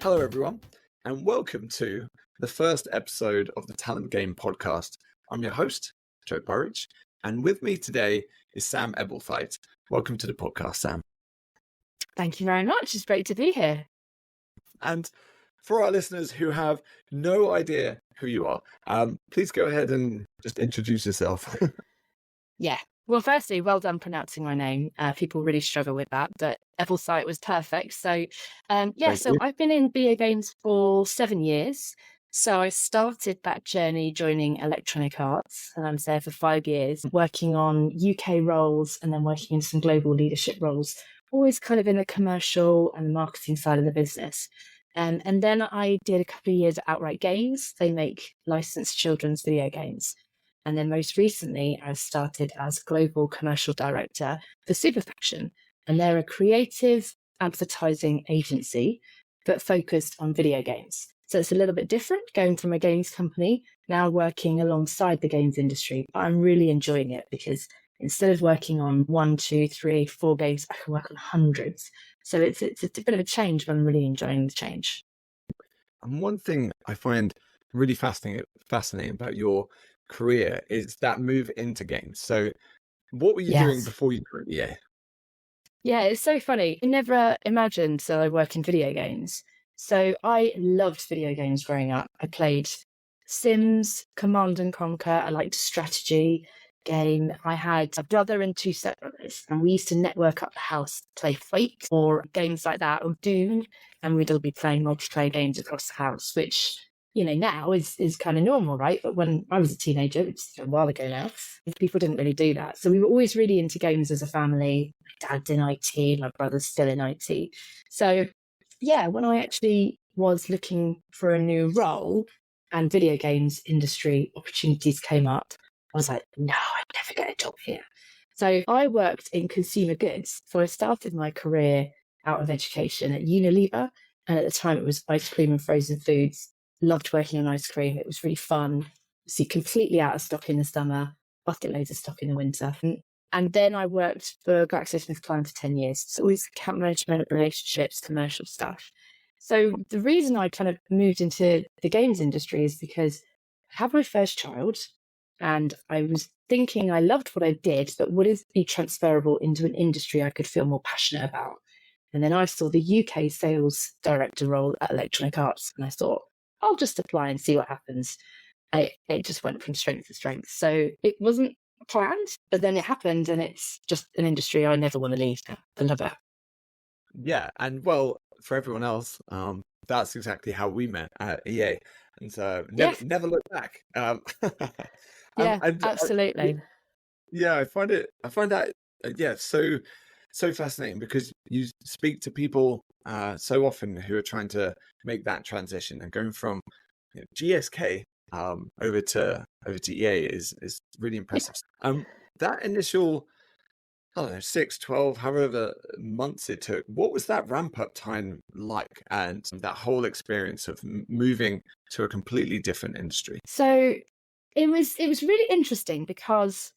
Hello, everyone, and welcome to the first episode of the Talent Game podcast. I'm your host, Joe Burridge, and with me today is Sam Ebelthite. Welcome to the podcast, Sam. Thank you very much. It's great to be here. And for our listeners who have no idea who you are, please go ahead and just introduce yourself. Yeah. Well, firstly, well done pronouncing my name. People really struggle with that, but Ebelthite was perfect. So, I've been in video games for 7 years. So I started that journey joining Electronic Arts, and I was there for 5 years, working on UK roles and then working in some global leadership roles, always kind of in the commercial and marketing side of the business. And then I did a couple of years at Outright Games. They make licensed children's video games. And then most recently, I started as Global Commercial Director for SuperFaction. And they're a creative advertising agency, but focused on video games. So it's a little bit different going from a games company, now working alongside the games industry. But I'm really enjoying it because instead of working on 1, 2, 3, 4 games, I can work on hundreds. So it's a bit of a change, but I'm really enjoying the change. And one thing I find really fascinating about your career is that move into games. So what were you doing before you joined EA? Yeah, it's so funny. I never imagined that I work in video games. So I loved video games growing up. I played Sims, Command and Conquer. I liked strategy game. I had a brother and 2 stepbrothers, and we used to network up the house to play Quake or games like that, or Doom, and we'd all be playing multiplayer games across the house, which, you know, now is kind of normal, right? But when I was a teenager, it's a while ago now, people didn't really do that. So we were always really into games as a family. My dad's in IT, my brother's still in IT. So yeah, when I actually was looking for a new role and video games industry opportunities came up, I was like, no, I'd never get a job here. So I worked in consumer goods. So I started my career out of education at Unilever. And at the time it was ice cream and frozen foods. Loved working on ice cream. It was really fun. See, completely out of stock in the summer, bucket loads of stock in the winter. And then I worked for GlaxoSmithKline for 10 years. So always account management, relationships, commercial stuff. So the reason I kind of moved into the games industry is because I had my first child and I was thinking I loved what I did, but would it be transferable into an industry I could feel more passionate about? And then I saw the UK sales director role at Electronic Arts and I thought, I'll just apply and see what happens. It just went from strength to strength. So it wasn't planned, but then it happened, and it's just an industry I never want to leave now. I love it. Yeah, and well, for everyone else, that's exactly how we met at EA, and so never look back. Absolutely. I find that so fascinating because you speak to people so often who are trying to make that transition and going from GSK over to EA is really impressive. That initial, I don't know, 6, 12, however months it took, what was that ramp up time like, and that whole experience of moving to a completely different industry? So it was really interesting because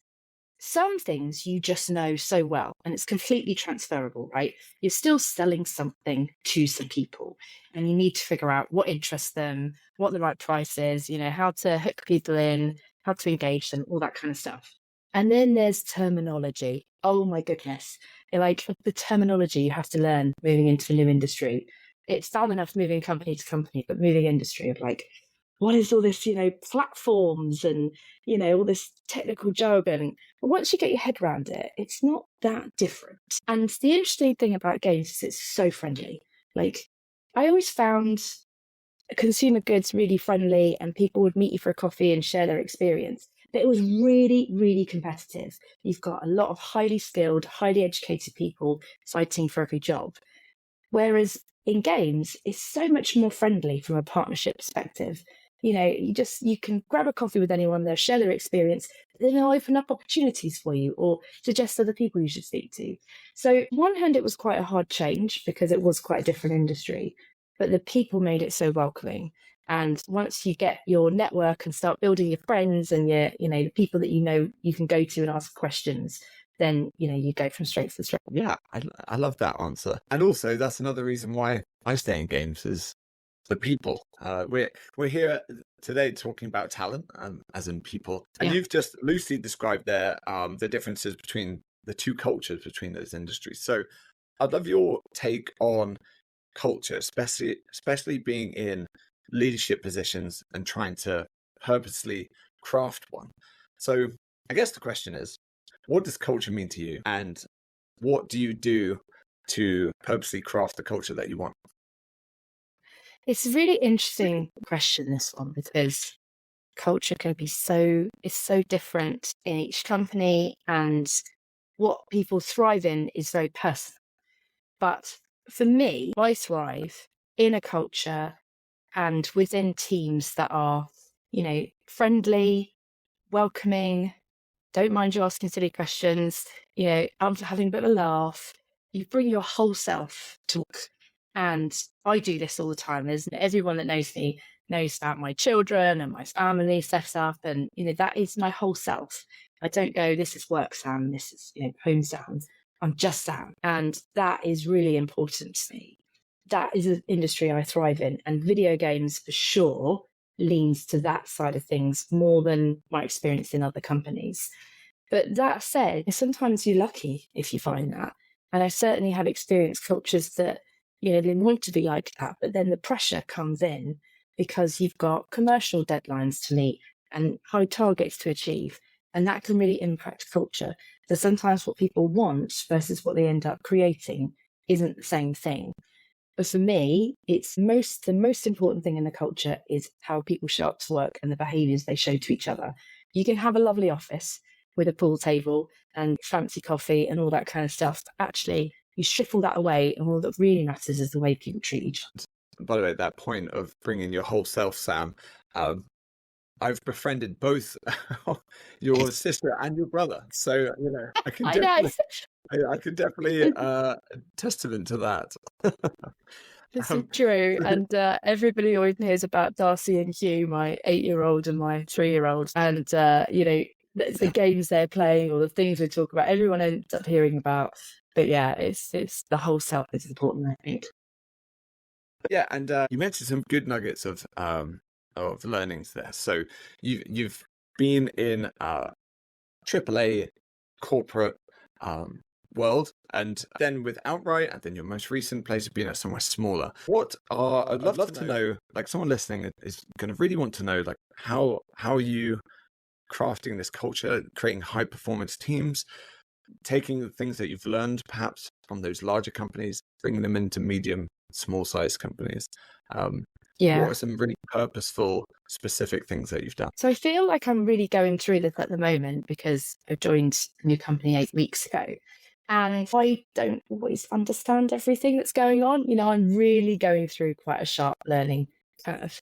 some things you just know so well and it's completely transferable, right? You're still selling something to some people and you need to figure out what interests them, what the right price is, how to hook people in, how to engage them, all that kind of stuff. And then there's terminology. Oh my goodness. Like the terminology you have to learn moving into a new industry. It's bad enough moving company to company, but moving industry of like, what is all this, platforms and, all this technical jargon. But once you get your head around it, it's not that different. And the interesting thing about games is it's so friendly. Like, I always found consumer goods really friendly and people would meet you for a coffee and share their experience. But it was really, really competitive. You've got a lot of highly skilled, highly educated people fighting for every job. Whereas in games, it's so much more friendly from a partnership perspective. You can grab a coffee with anyone, they'll share their experience, then they'll open up opportunities for you or suggest other people you should speak to. So on one hand, it was quite a hard change because it was quite a different industry, but the people made it so welcoming. And once you get your network and start building your friends and the people that you can go to and ask questions, then you go from strength to strength. Yeah, I love that answer. And also that's another reason why I stay in games is the people. We're here today talking about talent, as in people, and Yeah. you've just loosely described there the differences between the two cultures between those industries. So I'd love your take on culture, especially being in leadership positions and trying to purposely craft one. So I guess the question is, what does culture mean to you, and what do you do to purposely craft the culture that you want? It's a really interesting question, this one, because culture can be it's so different in each company, and what people thrive in is very personal. But for me, I thrive in a culture and within teams that are, friendly, welcoming, don't mind you asking silly questions, I'm having a bit of a laugh. You bring your whole self to work. And I do this all the time. There's everyone that knows me knows about my children and my family set up. And, that is my whole self. I don't go, this is work Sam, this is, home Sam. I'm just Sam. And that is really important to me. That is an industry I thrive in. And video games for sure leans to that side of things more than my experience in other companies. But that said, sometimes you're lucky if you find that. And I certainly have experienced cultures that, they want to be like that, but then the pressure comes in because you've got commercial deadlines to meet and high targets to achieve. And that can really impact culture. So sometimes what people want versus what they end up creating isn't the same thing. But for me, it's the most important thing in the culture is how people show up to work and the behaviours they show to each other. You can have a lovely office with a pool table and fancy coffee and all that kind of stuff. But actually, you strip all that away, and all that really matters is the way people treat each other. By the way, that point of bringing your whole self, Sam, I've befriended both your sister and your brother, so I can definitely testament to that. This is true, and everybody always hears about Darcy and Hugh, my 8-year-old and my 3-year-old, and the games they're playing or the things we talk about. Everyone ends up hearing about, but yeah, it's the whole self is important, I think. Yeah, and you mentioned some good nuggets of learnings there. So you've been in AAA corporate world, and then with Outright, and then your most recent place has been at somewhere smaller. I'd love to know, like someone listening is going to really want to know, like how are you crafting this culture, creating high performance teams, taking the things that you've learned perhaps from those larger companies, bringing them into medium, small size companies. Yeah. What are some really purposeful, specific things that you've done? So I feel like I'm really going through this at the moment because I joined a new company 8 weeks ago. And I don't always understand everything that's going on. I'm really going through quite a sharp learning curve.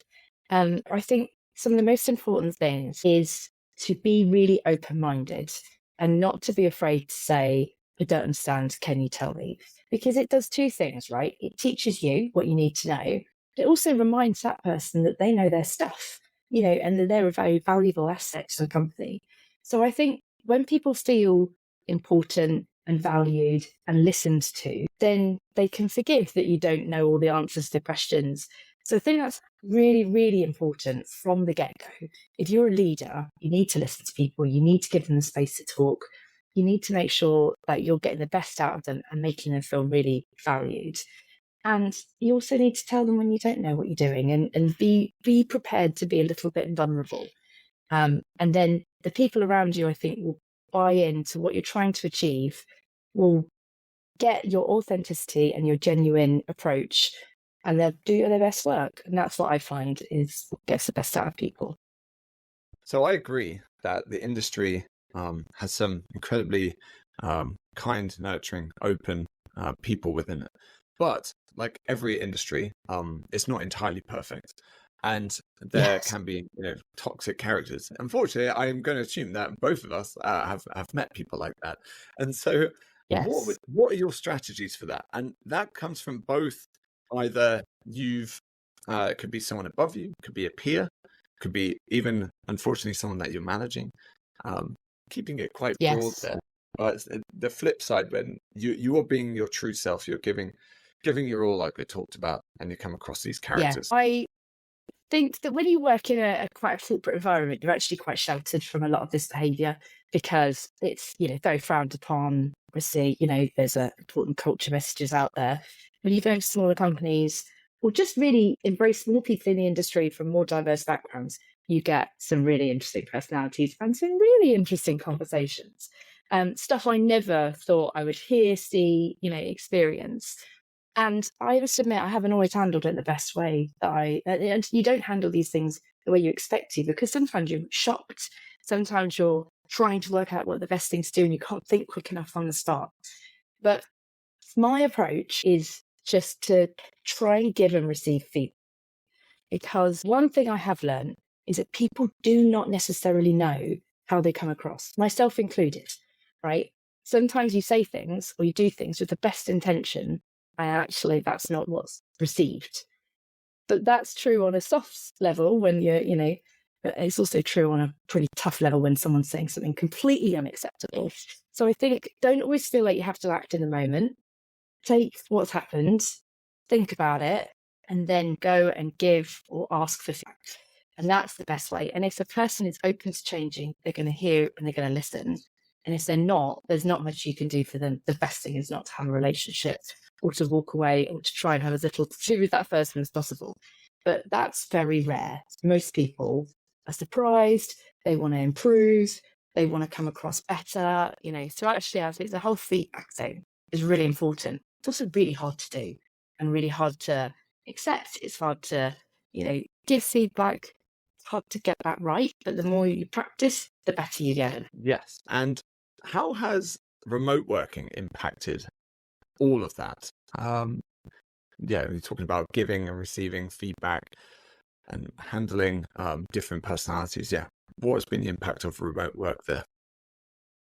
I think some of the most important things is to be really open-minded and not to be afraid to say, I don't understand, can you tell me? Because it does two things, right? It teaches you what you need to know. It also reminds that person that they know their stuff, and that they're a very valuable asset to the company. So I think when people feel important and valued and listened to, then they can forgive that you don't know all the answers to questions. So I think that's really, really important from the get-go. If you're a leader, you need to listen to people. You need to give them the space to talk. You need to make sure that you're getting the best out of them and making them feel really valued. And you also need to tell them when you don't know what you're doing, and be prepared to be a little bit vulnerable. And then the people around you, I think, will buy into what you're trying to achieve, will get your authenticity and your genuine approach, and they'll do their best work. And that's what I find is what gets the best out of people. So I agree that the industry has some incredibly kind, nurturing, open people within it. But like every industry, it's not entirely perfect. And there can be, toxic characters. Unfortunately, I'm going to assume that both of us have met people like that. And so what are your strategies for that? And that comes from both either it could be someone above you, could be a peer, could be even, unfortunately, someone that you're managing. Keeping it quite broad there. But the flip side, when you are being your true self, you're giving giving your all, like we talked about, and you come across these Yeah, characters. I think that when you work in a quite a corporate environment, you're actually quite sheltered from a lot of this behaviour because it's, very frowned upon. Obviously, there's important culture messages out there. When you go to smaller companies or just really embrace more people in the industry from more diverse backgrounds, you get some really interesting personalities and some really interesting conversations. Stuff I never thought I would hear, see, experience. And I must admit, I haven't always handled it the best way and you don't handle these things the way you expect to, because sometimes you're shocked. Sometimes you're trying to work out what the best thing to do and you can't think quick enough on the spot. But my approach is just to try and give and receive feedback. Because one thing I have learned is that people do not necessarily know how they come across, myself included, right? Sometimes you say things or you do things with the best intention, and actually that's not what's received. But that's true on a soft level when but it's also true on a pretty tough level when someone's saying something completely unacceptable. So I think don't always feel like you have to act in the moment. Take what's happened, think about it, and then go and give or ask for feedback. And that's the best way. And if the person is open to changing, they're going to hear and they're going to listen. And if they're not, there's not much you can do for them. The best thing is not to have a relationship or to walk away or to try and have as little to do with that person as possible. But that's very rare. Most people are surprised, they want to improve, they want to come across better, So actually, I think the whole feedback thing is really important. It's also really hard to do and really hard to accept. It's hard to, give feedback. It's hard to get that right, but the more you practice, the better you get. Yes. And how has remote working impacted all of that? You're talking about giving and receiving feedback and handling different personalities. Yeah. What has been the impact of remote work there?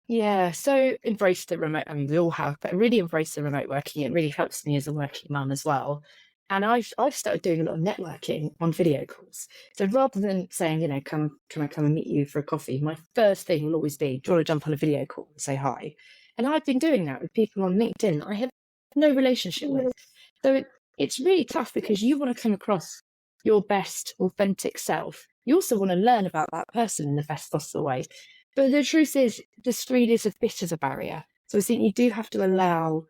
Yeah, so embrace the remote. I mean, we all have, but really embrace the remote working. It really helps me as a working mum as well. And I've started doing a lot of networking on video calls. So rather than saying, can I come and meet you for a coffee? My first thing will always be, do you want to jump on a video call and say hi? And I've been doing that with people on LinkedIn I have no relationship with. So it's really tough because you want to come across your best authentic self. You also want to learn about that person in the best possible way. But the truth is, the screen is a bit of a barrier. So I think you do have to allow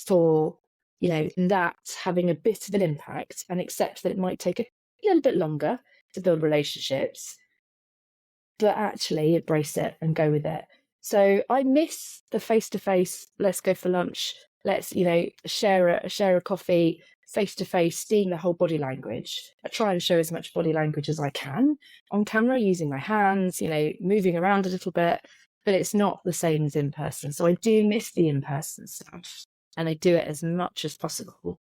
for, that having a bit of an impact and accept that it might take a little bit longer to build relationships, but actually embrace it and go with it. So I miss the face-to-face, let's go for lunch, let's, share a coffee, face-to-face, seeing the whole body language. I try and show as much body language as I can on camera, using my hands, moving around a little bit, but it's not the same as in person. So I do miss the in-person stuff, and I do it as much as possible.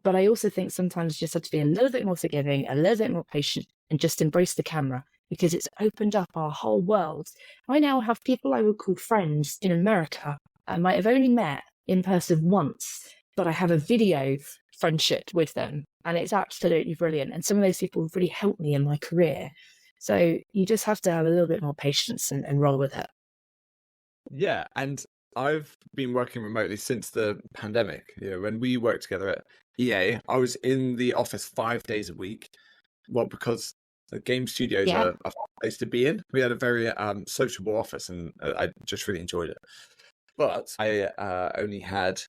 But I also think sometimes you just have to be a little bit more forgiving, a little bit more patient, and just embrace the camera, because it's opened up our whole world. I now have people I would call friends in America I might have only met in person once, but I have a video friendship with them, and it's absolutely brilliant. And some of those people have really helped me in my career. So you just have to have a little bit more patience and roll with it. Yeah, and I've been working remotely since the pandemic. When we worked together at EA, I was in the office 5 days a week. Well, because the game studios are a fun place to be in. We had a very sociable office, and I just really enjoyed it. But I only had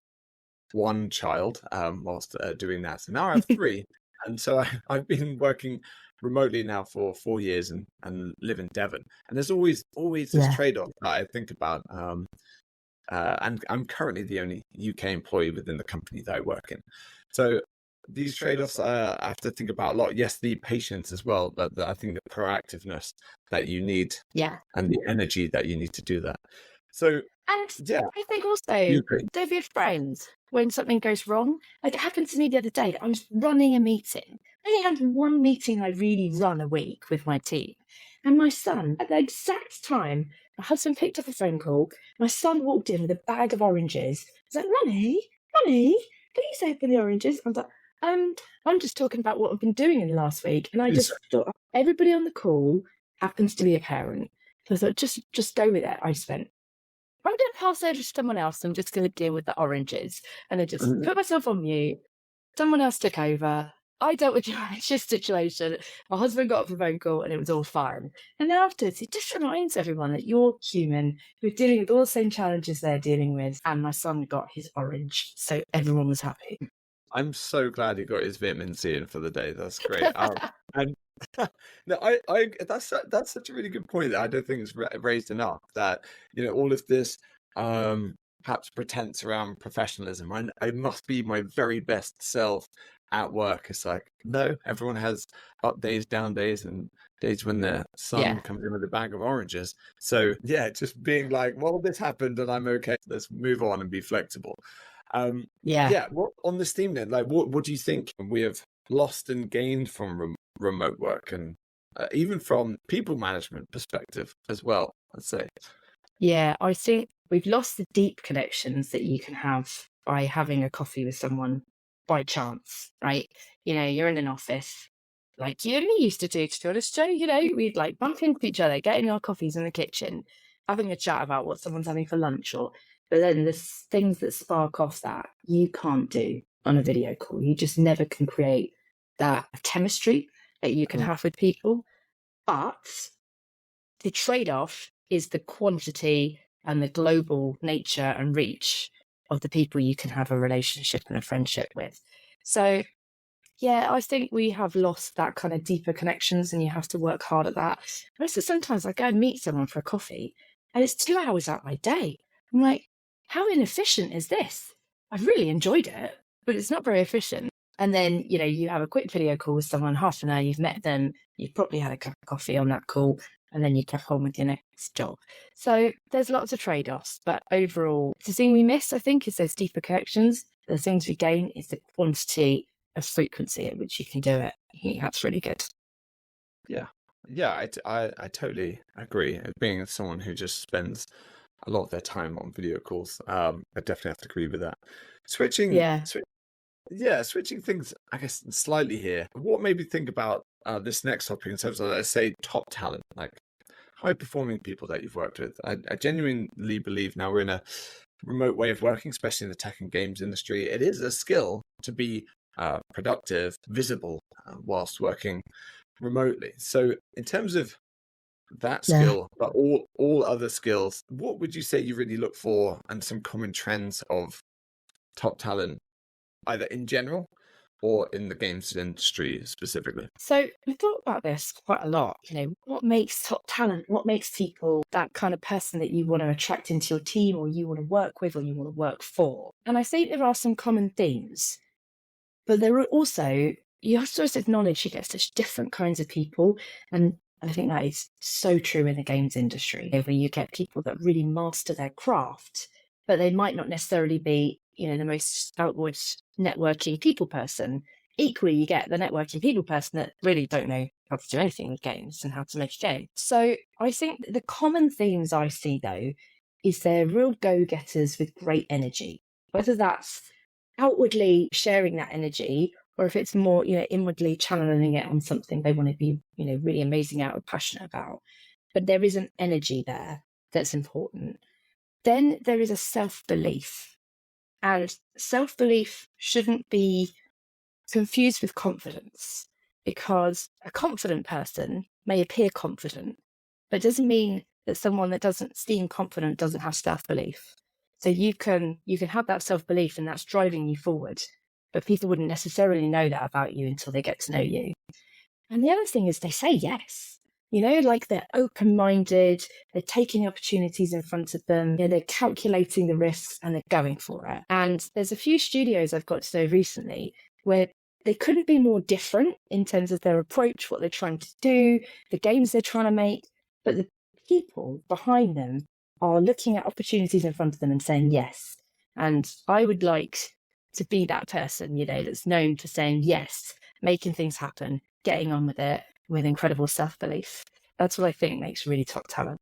one child whilst doing that. So now I have three. And so I've been working remotely now for 4 years and live in Devon. And there's always this trade-off that I think about. And I'm currently the only UK employee within the company that I work in. So these trade-offs I have to think about a lot. Yes, the patience as well, but I think the proactiveness that you need and the energy that you need to do that. So I think also don't be afraid when something goes wrong. Like it happened to me the other day. I was running a meeting. I only had one meeting I really run a week with my team. And my son, at the exact time, my husband picked up a phone call. My son walked in with a bag of oranges. He's like, Ronnie, please open the oranges. I was like, I'm just talking about what I've been doing in the last week. And I just thought, everybody on the call happens to be a parent. So I thought, just go with it. I'm going to pass over to someone else. I'm just going to deal with the oranges. And I just put myself on mute. Someone else took over. I dealt with your situation. My husband got off the phone call and it was all fine. And then afterwards, it just reminds everyone that you're human. You're dealing with all the same challenges they're dealing with. And my son got his orange. So everyone was happy. I'm so glad he got his vitamin C in for the day. That's great. And no, that's such a really good point that I don't think is raised enough. That all of this perhaps pretense around professionalism. I must be my very best self at work. It's like, no, everyone has up days, down days, and days when the sun comes in with a bag of oranges. So yeah, just being like, well, this happened and I'm okay. Let's move on and be flexible. What on this theme then? Like, what do you think we have lost and gained from remote work, and even from people management perspective as well? Let's say. Yeah, I think we've lost the deep connections that you can have by having a coffee with someone by chance, right? You're in an office like you and me used to do, to be honest, Joe. We'd like bump into each other, getting our coffees in the kitchen, having a chat about what someone's having for lunch, but then there's things that spark off that you can't do on a video call. You just never can create that chemistry that you can have with people. But the trade-off is the quantity and the global nature and reach of the people you can have a relationship and a friendship with. So, yeah, I think we have lost that kind of deeper connections, and you have to work hard at that. Sometimes I go and meet someone for a coffee and it's 2 hours out of my day. I'm like, how inefficient is this? I've really enjoyed it, but it's not very efficient. And then, you have a quick video call with someone, half an hour, you've met them, you've probably had a cup of coffee on that call, and then you get on with your next job. So there's lots of trade-offs, but overall, the thing we miss, I think, is those deeper connections. The things we gain is the quantity of frequency at which you can do it. I think that's really good. Yeah, I totally agree. Being someone who just spends a lot of their time on video calls, I definitely have to agree with that. Switching things, I guess, slightly here. What made me think about this next topic in terms of, let's say, top talent, like high-performing people that you've worked with? I genuinely believe now we're in a remote way of working, especially in the tech and games industry. It is a skill to be productive, visible, whilst working remotely. So in terms of that skill, but all other skills, what would you say you really look for, and some common trends of top talent, either in general or in the games industry specifically? So we thought about this quite a lot. What makes top talent? What makes people that kind of person that you want to attract into your team, or you want to work with, or you want to work for? And I think there are some common themes, but there are also, you have to acknowledge you get such different kinds of people. And I think that is so true in the games industry, where you get people that really master their craft, but they might not necessarily be, the most outward networking people person. Equally, you get the networking people person that really don't know how to do anything with games and how to make a game. So I think the common themes I see, though, is they're real go-getters with great energy, whether that's outwardly sharing that energy, or if it's more, inwardly channeling it on something they want to be, really amazing out or passionate about. But there is an energy there that's important. Then there is a self-belief. And self-belief shouldn't be confused with confidence, because a confident person may appear confident, but it doesn't mean that someone that doesn't seem confident doesn't have self-belief. So you can have that self-belief, and that's driving you forward, but people wouldn't necessarily know that about you until they get to know you. And the other thing is they say yes. Like they're open-minded, they're taking opportunities in front of them, they're calculating the risks and they're going for it. And there's a few studios I've got to know recently where they couldn't be more different in terms of their approach, what they're trying to do, the games they're trying to make, but the people behind them are looking at opportunities in front of them and saying yes. And I would like to be that person, that's known for saying yes, making things happen, getting on with it, with incredible self-belief. That's what I think makes really top talent.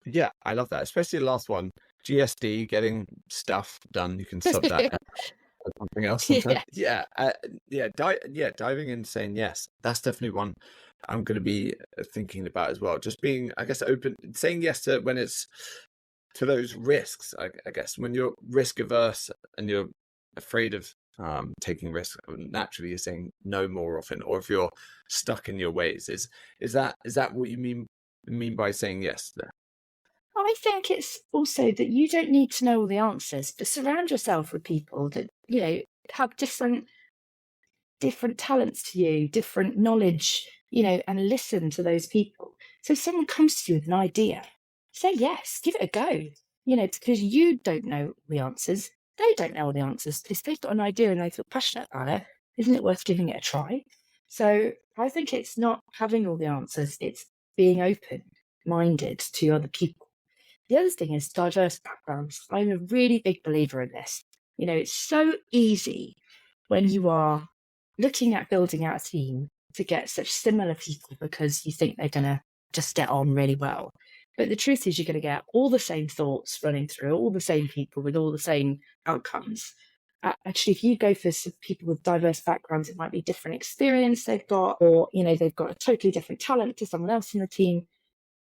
Yeah, I love that, especially the last one, GSD, getting stuff done. You can sub that as something else. Diving in, saying yes. That's definitely one I'm going to be thinking about as well. Just being, I guess, open, saying yes to when it's to those risks. I guess when you're risk averse and you're afraid of taking risks, naturally you're saying no more often, or if you're stuck in your ways. Is that what you mean by saying yes there? I think it's also that you don't need to know all the answers, but surround yourself with people that, have different talents to you, different knowledge, and listen to those people. So if someone comes to you with an idea, say yes, give it a go, because you don't know all the answers. They don't know all the answers. But if they've got an idea and they feel passionate about it, isn't it worth giving it a try? So I think it's not having all the answers, it's being open-minded to other people. The other thing is diverse backgrounds. I'm a really big believer in this. It's so easy when you are looking at building out a team to get such similar people because you think they're going to just get on really well. But the truth is, you're going to get all the same thoughts running through, all the same people with all the same outcomes. Actually, if you go for some people with diverse backgrounds, it might be different experience they've got, or, they've got a totally different talent to someone else in the team.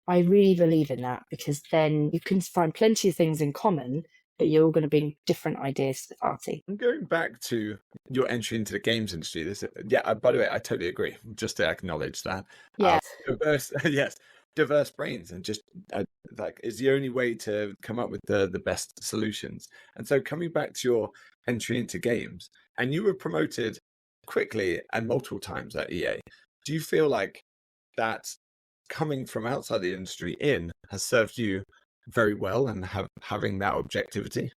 I really believe in that, because then you can find plenty of things in common, but you're all going to bring different ideas to the party. I'm going back to your entry into the games industry. By the way, I totally agree. Just to acknowledge that. Yeah. Diverse, yes, diverse brains, and just is the only way to come up with the best solutions. And so coming back to your entry into games, and you were promoted quickly and multiple times at EA. Do you feel like that coming from outside the industry in has served you very well, and having that objectivity?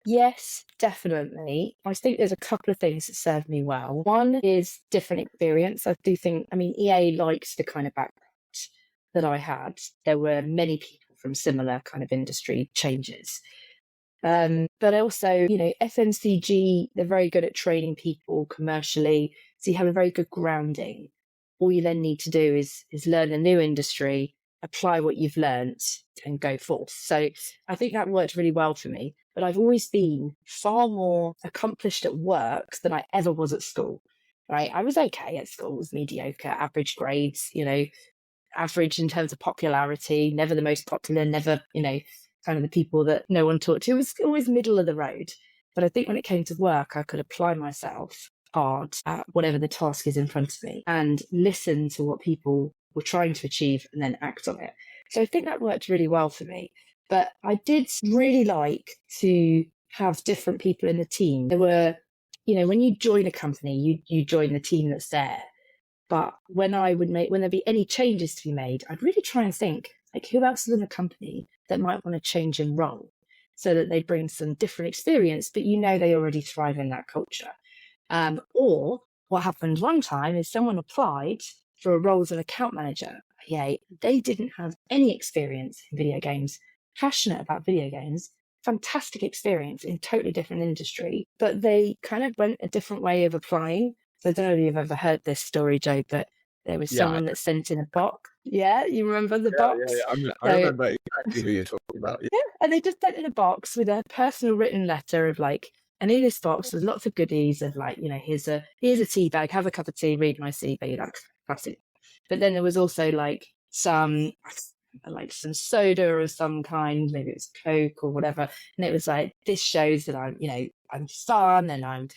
Yes, definitely. I think there's a couple of things that served me well. One is different experience. I do think, EA likes the kind of background that I had. There were many people from similar kind of industry changes. But also, FMCG, they're very good at training people commercially. So you have a very good grounding. All you then need to do is learn a new industry, apply what you've learned, and go forth. So I think that worked really well for me. But I've always been far more accomplished at work than I ever was at school, right? I was okay at school, was mediocre, average grades, average in terms of popularity, never the most popular, never, kind of the people that no one talked to. It was always middle of the road. But I think when it came to work, I could apply myself hard at whatever the task is in front of me and listen to what people were trying to achieve and then act on it. So I think that worked really well for me. But I did really like to have different people in the team. There were, when you join a company, you join the team that's there. But when there'd be any changes to be made, I'd really try and think, who else is in the company that might want to change in role, so that they bring some different experience, but they already thrive in that culture. Or what happened one time is someone applied for a role as an account manager. Yeah, they didn't have any experience in video games, passionate about video games, fantastic experience in totally different industry, but they kind of went a different way of applying. So I don't know if you've ever heard this story, Joe, but there was someone that sent in a box. Yeah, you remember the box? Yeah. I remember exactly who you're talking about. Yeah, and they just sent in a box with a personal written letter of and in this box was lots of goodies of here's a tea bag, have a cup of tea, read my CV, classic. But then there was also some soda of some kind, maybe it was Coke or whatever, and it was this shows that I'm fun, and I'm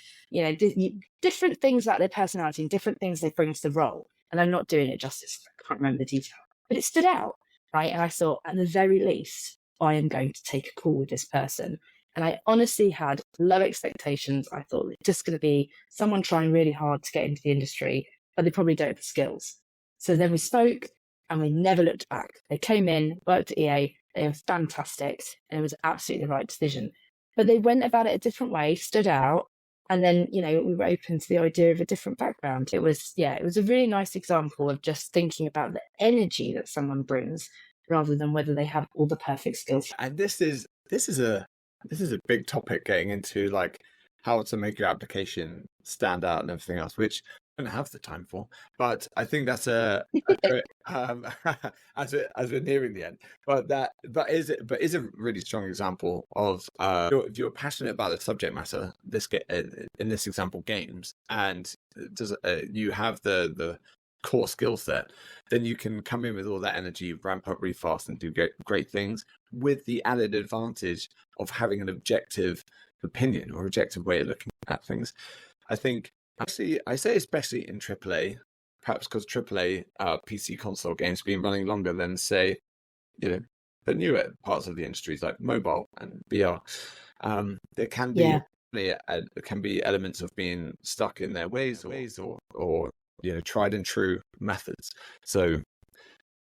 different things about their personality and different things they bring to the role. And I'm not doing it justice, I can't remember the detail, but it stood out, right? And I thought, at the very least, I am going to take a call with this person. And I honestly had low expectations. I thought it's just going to be someone trying really hard to get into the industry, but they probably don't have the skills. So then we spoke, and we never looked back. They came in, worked at EA, they were fantastic, and it was absolutely the right decision. But they went about it a different way, stood out, and then, we were open to the idea of a different background. It was a really nice example of just thinking about the energy that someone brings rather than whether they have all the perfect skills. And this is a big topic, getting into how to make your application stand out and everything else, which I don't have the time for, but I think that's as we're nearing the end. But is a really strong example of if you're passionate about the subject matter. In this example, games, and you have the core skill set, then you can come in with all that energy, ramp up really fast, and do great things, with the added advantage of having an objective opinion or objective way of looking at things. I think actually, I say especially in AAA, perhaps because AAA PC console games have been running longer than, say, the newer parts of the industries like mobile and VR. There can be elements of being stuck in their ways or tried and true methods. So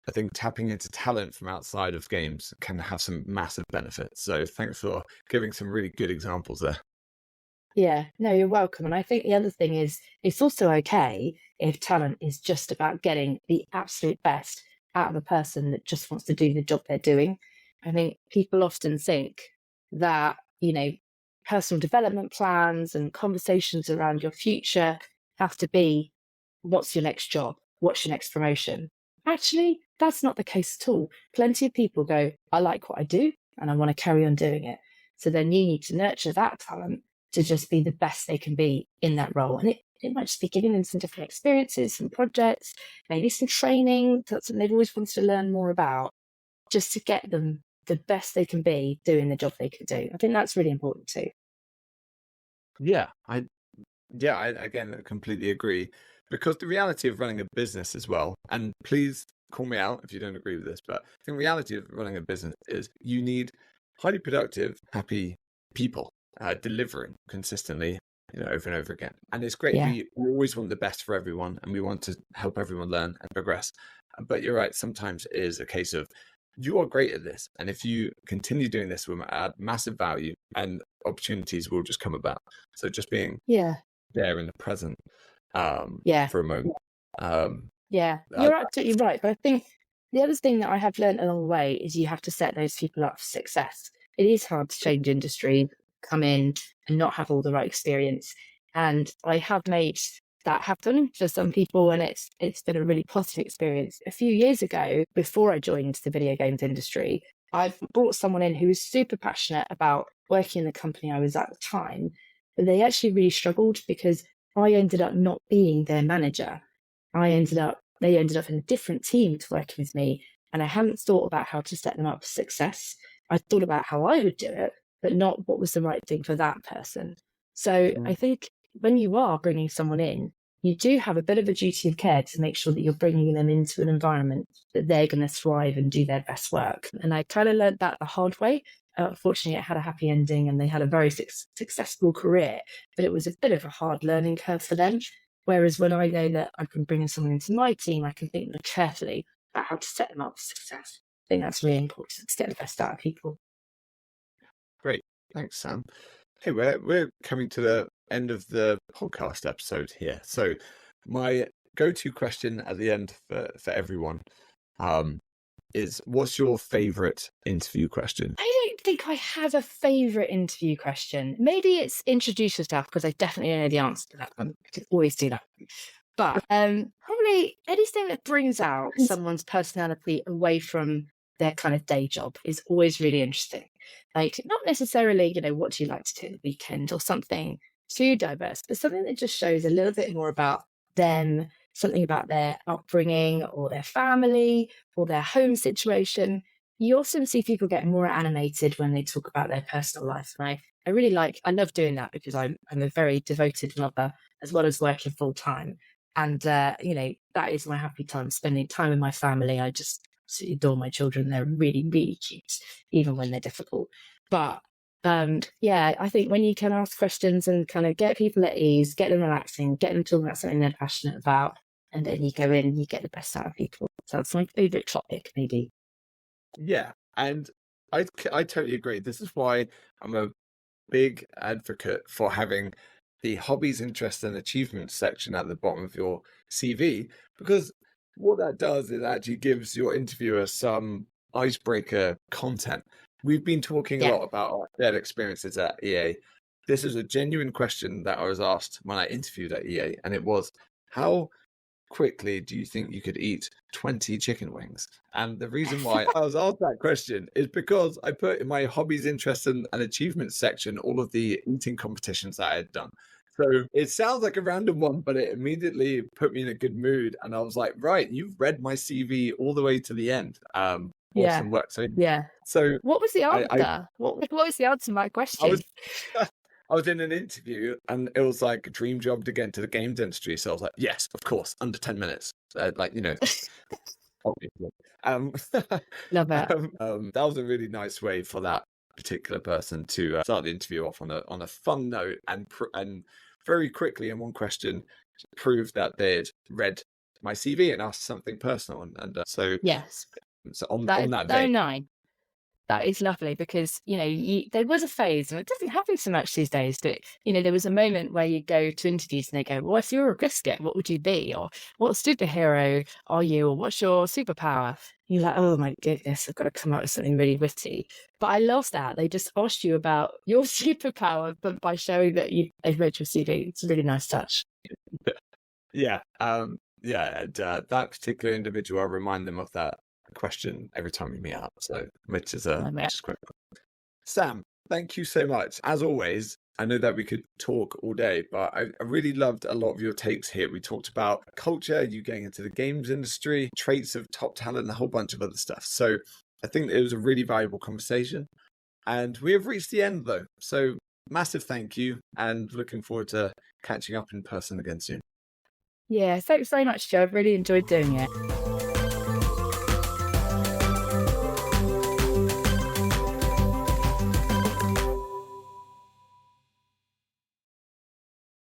I think tapping into talent from outside of games can have some massive benefits. So thanks for giving some really good examples there. Yeah, no, you're welcome. And I think the other thing is it's also okay if talent is just about getting the absolute best out of a person that just wants to do the job they're doing. I think people often think that, personal development plans and conversations around your future have to be, what's your next job? What's your next promotion? Actually, that's not the case at all. Plenty of people go, I like what I do and I want to carry on doing it. So then you need to nurture that talent to just be the best they can be in that role. And it might just be giving them some different experiences, some projects, maybe some training. That's something they've always wanted to learn more about, just to get them the best they can be doing the job they can do. I think that's really important too. Yeah, I again completely agree, because the reality of running a business as well, and please call me out if you don't agree with this, but I think the reality of running a business is you need highly productive, happy people delivering consistently, over and over again. And it's great. Yeah. We always want the best for everyone, and we want to help everyone learn and progress. But you're right. Sometimes it is a case of you are great at this, and if you continue doing this, will add massive value, and opportunities will just come about. So just being there in the present for a moment. You're absolutely right. But I think the other thing that I have learned along the way is you have to set those people up for success. It is hard to change industry, come in and not have all the right experience. And I have made that happen for some people, and it's been a really positive experience. A few years ago, before I joined the video games industry, I brought someone in who was super passionate about working in the company I was at the time, but they actually really struggled because I ended up not being their manager. They ended up in a different team to working with me, and I hadn't thought about how to set them up for success. I thought about how I would do it, but not what was the right thing for that person. So I think when you are bringing someone in, you do have a bit of a duty of care to make sure that you're bringing them into an environment that they're going to thrive and do their best work. And I kind of learned that the hard way. Unfortunately, it had a happy ending and they had a very successful career, but it was a bit of a hard learning curve for them. Whereas when I know that I can bring someone into my team, I can think more carefully about how to set them up for success. I think that's really important to get the best out of people. Great. Thanks, Sam. Hey, we're coming to the end of the podcast episode here. So my go-to question at the end for everyone is, what's your favorite interview question? I don't think I have a favorite interview question. Maybe it's introduce yourself, because I definitely know the answer to that one. I could always do that. But probably anything that brings out someone's personality away from their kind of day job is always really interesting. Like, not necessarily, what do you like to do at the weekend or something too diverse, but something that just shows a little bit more about them, something about their upbringing or their family or their home situation. You also see people get more animated when they talk about their personal life. And I love doing that, because I'm a very devoted mother as well as working full time. And, that is my happy time, spending time with my family. I just absolutely adore my children. They're really, really cute, even when they're difficult. But I think when you can ask questions and kind of get people at ease, get them relaxing, get them talking about something they're passionate about, and then you go in and you get the best out of people. So that's my favorite topic, maybe. Yeah, and I totally agree. This is why I'm a big advocate for having the hobbies, interests, and achievements section at the bottom of your CV, because what that does is actually gives your interviewer some icebreaker content. We've been talking a lot about our shared experiences at EA. This is a genuine question that I was asked when I interviewed at EA, and it was, how quickly do you think you could eat 20 chicken wings? And the reason why I was asked that question is because I put in my hobbies, interests, and achievements section all of the eating competitions that I had done. So it sounds like a random one, but it immediately put me in a good mood. And I was like, right, you've read my CV all the way to the end. Awesome work. So what was the answer? What was the answer to my question? I was in an interview and it was like a dream job to get into the games industry. So I was like, yes, of course, under 10 minutes. Like, you know, obviously. Um, Love it. that was a really nice way for that particular person to start the interview off on a fun note and very quickly in one question prove that they'd read my CV and asked something personal. And so Yes, on that is that so vein, nice. That is lovely because, you know, there was a phase, and it doesn't happen so much these days, but, you know, there was a moment where you go to interviews and they go, well, if you were a biscuit, what would you be? Or what superhero are you? Or what's your superpower? You're like, oh my goodness, I've got to come up with something really witty. But I love that. They just asked you about your superpower, but by showing that they've read your CV. It's a really nice touch. yeah, yeah, and that particular individual, I remind them of that question every time we meet up. So, which is quite cool. Sam, thank you so much. As always, I know that we could talk all day, but I really loved a lot of your takes here. We talked about culture, you getting into the games industry, traits of top talent, and a whole bunch of other stuff. So I think it was a really valuable conversation. And we have reached the end, though. So massive thank you, and looking forward to catching up in person again soon. Yeah, thanks very much, Joe. I've really enjoyed doing it.